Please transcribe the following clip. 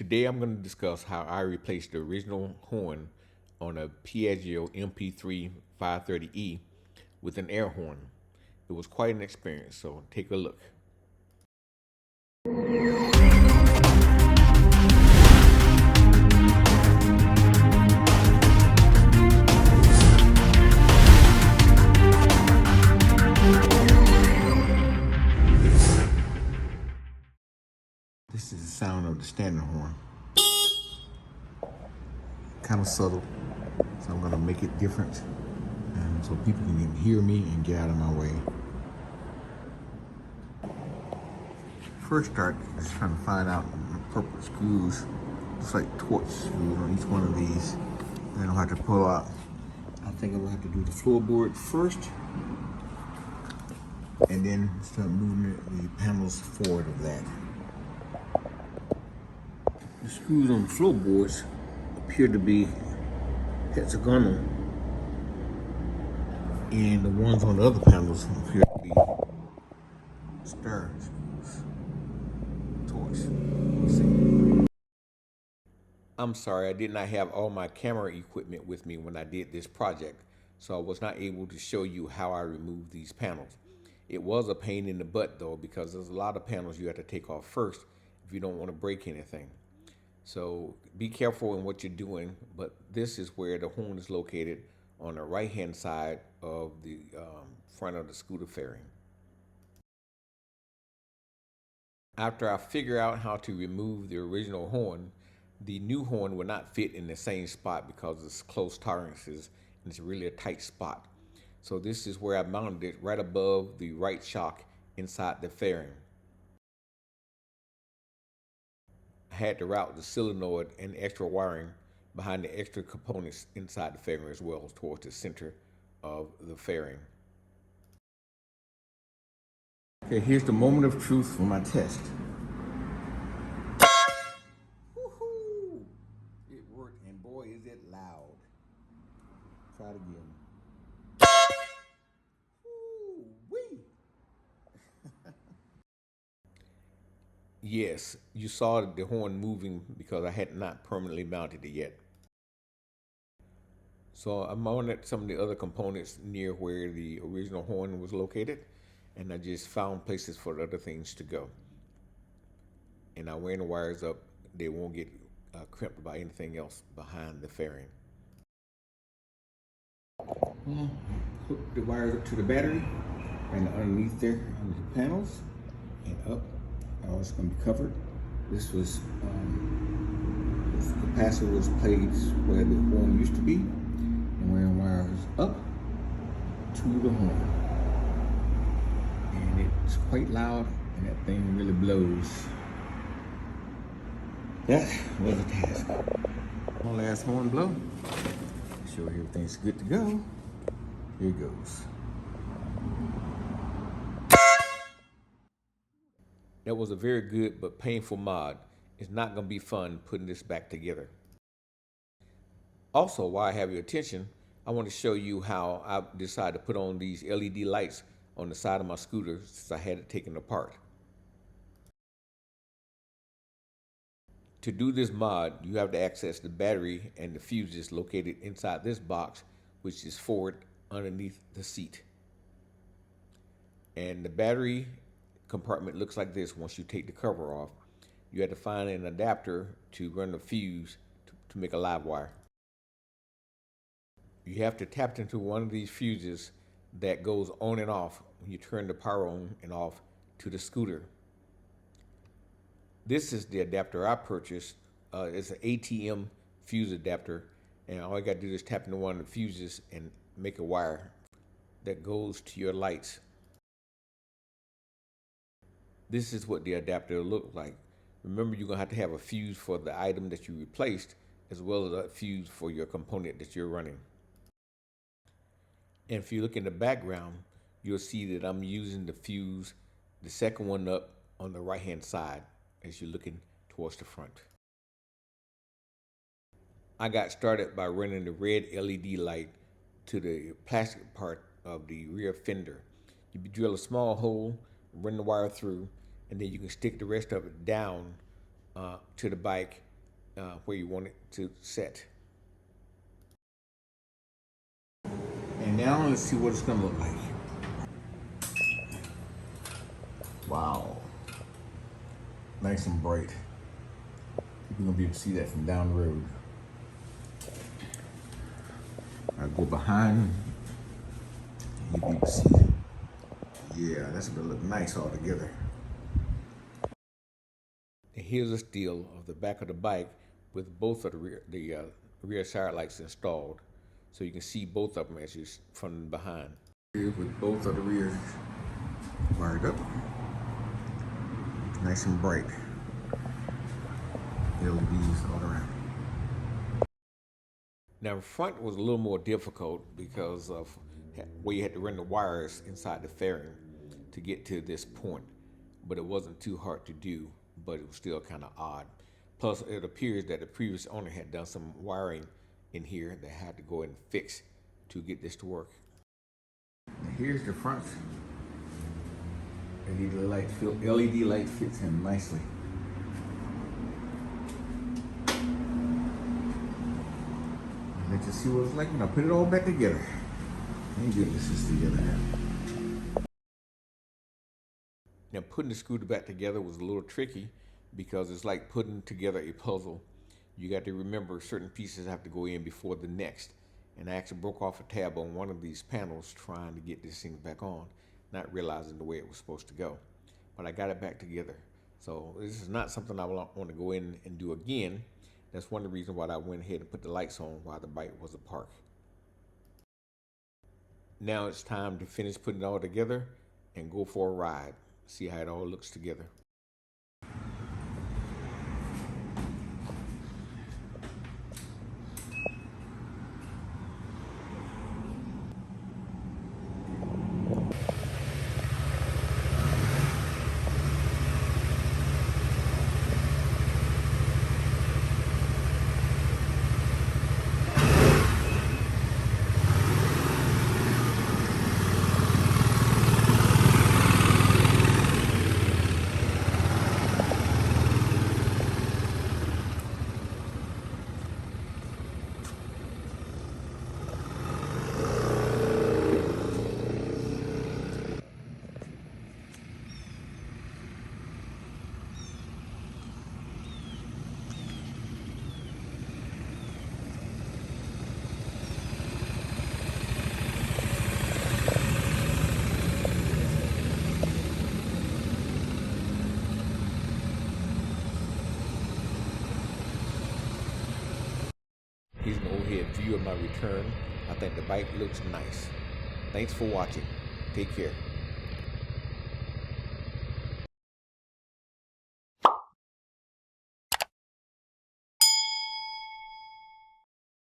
Today I'm going to discuss how I replaced the original horn on a Piaggio MP3 530E with an air horn. It was quite an experience, so take a look. This is the sound of the standard horn. Kind of subtle, so I'm going to make it different so people can hear me and get out of my way. First start is trying to find out appropriate screws. It's like torch screws on each one of these. Then I'll have to pull out. I think I'm going to have to do the floorboard first, and then start moving the panels forward of that. The screws on the floorboards appear to be hexagonal, and the ones on the other panels appear to be star screws. Let's see. I'm sorry, I did not have all my camera equipment with me when I did this project, so I was not able to show you how I removed these panels. It was a pain in the butt though, because there's a lot of panels you have to take off first if you don't want to break anything. So be careful in what you're doing, but this is where the horn is located on the right hand side of the front of the scooter fairing. After I figure out how to remove the original horn, the new horn will not fit in the same spot because it's close tolerances and it's really a tight spot. So this is where I mounted it right above the right shock inside the fairing. I had to route the solenoid and extra wiring behind the extra components inside the fairing as well towards the center of the fairing. Okay, here's the moment of truth for my test. Woohoo! It worked, and boy is it loud. Try it again. Woo-wee! Yes, you saw the horn moving because I had not permanently mounted it yet. So I mounted some of the other components near where the original horn was located, and I just found places for the other things to go. And I ran the wires up. They won't get crimped by anything else behind the fairing. Hook the wires up to the battery and underneath there under the panels and up. All it's going to be covered. This was the capacitor was placed where the horn used to be, and ran wires up to the horn. And it's quite loud, and that thing really blows. That was a task. One last horn blow. Make sure everything's good to go. Here it goes. That was a very good but painful mod. It's not going to be fun putting this back together. Also, while I have your attention, I want to show you how I decided to put on these LED lights on the side of my scooter since I had it taken apart. To do this mod, you have to access the battery and the fuses located inside this box, which is forward underneath the seat. And the battery compartment looks like this once you take the cover off. You have to find an adapter to run the fuse to make a live wire. You have to tap into one of these fuses that goes on and off when you turn the power on and off to the scooter. This is the adapter I purchased. It's an ATM fuse adapter, and all you got to do is tap into one of the fuses and make a wire that goes to your lights. This is what the adapter looks like. Remember, you're going to have a fuse for the item that you replaced, as well as a fuse for your component that you're running. And if you look in the background, you'll see that I'm using the fuse, the second one up on the right-hand side as you're looking towards the front. I got started by running the red LED light to the plastic part of the rear fender. You drill a small hole, run the wire through, and then you can stick the rest of it down to the bike where you want it to set. And now let's see what it's gonna look like. Wow. Nice and bright. You're gonna be able to see that from down the road. I go behind, you can see it. Yeah, that's gonna look nice all together. And here's a still of the back of the bike with both of the rear side lights installed, so you can see both of them as you from behind. Here with both of the rears wired up, nice and bright. LEDs all around. Now, the front was a little more difficult because of where you had to run the wires inside the fairing to get to this point, but it wasn't too hard to do, but it was still kind of odd. Plus, it appears that the previous owner had done some wiring in here that had to go and fix to get this to work. Now here's the front. LED light fits in nicely. Let's just see what it's like when I put it all back together. Let me get this together now. Now, putting the screw back together was a little tricky because it's like putting together a puzzle. You got to remember certain pieces have to go in before the next. And I actually broke off a tab on one of these panels trying to get this thing back on, not realizing the way it was supposed to go. But I got it back together. So this is not something I want to go in and do again. That's one of the reasons why I went ahead and put the lights on while the bike was at park. Now it's time to finish putting it all together and go for a ride. See how it all looks together. Here's an overhead view of my return. I think the bike looks nice. Thanks for watching. Take care.